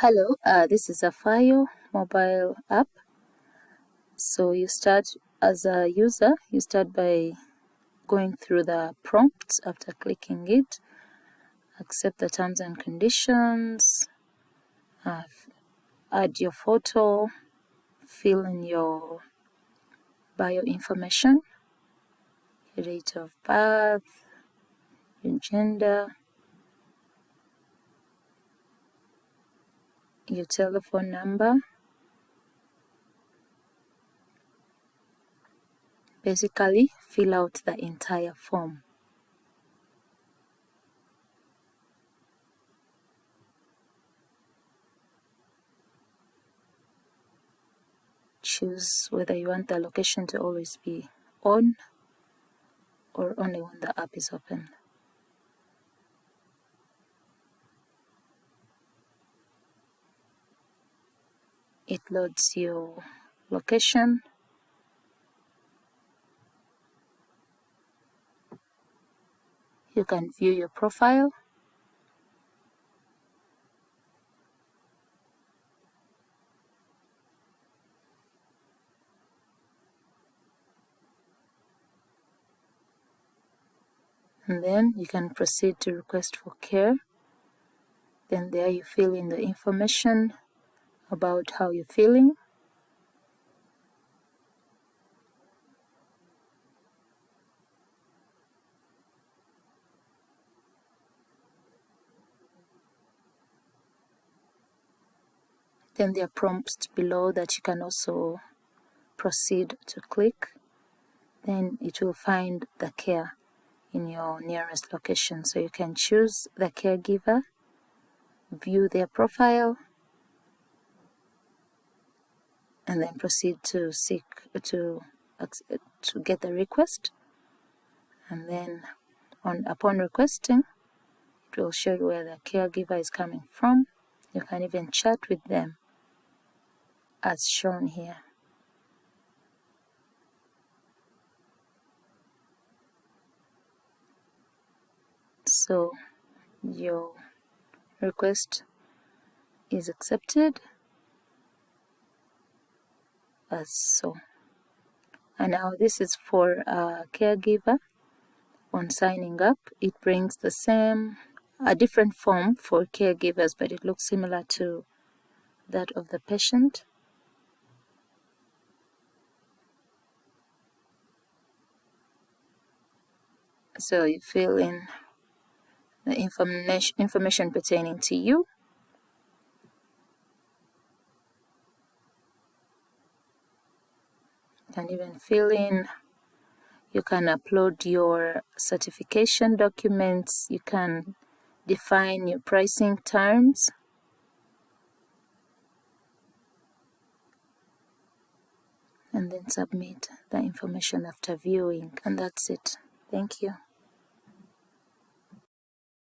Hello, this is Afayo mobile app. So you start as a user, you start by going through the prompts after clicking it, accept the terms and conditions, add your photo, fill in your bio information, your date of birth, your gender, your telephone number. Basically, fill out the entire form. Choose whether you want the location to always be on or only when the app is open. It loads your location. You can view your profile. And then you can proceed to request for care. Then there you fill in the information about how you're feeling. Then there are prompts below that you can also proceed to click. Then it will find the care in your nearest location. So you can choose the caregiver, view their profile, and then proceed to get the request. And then upon requesting, it will show you where the caregiver is coming from. You can even chat with them as shown here. So your request is accepted as so. And now this is for a caregiver. On signing up, it brings a different form for caregivers, but it looks similar to that of the patient. So you fill in the information pertaining to you. You can even fill in, you can upload your certification documents, you can define your pricing terms. And then submit the information after viewing. And that's it. Thank you.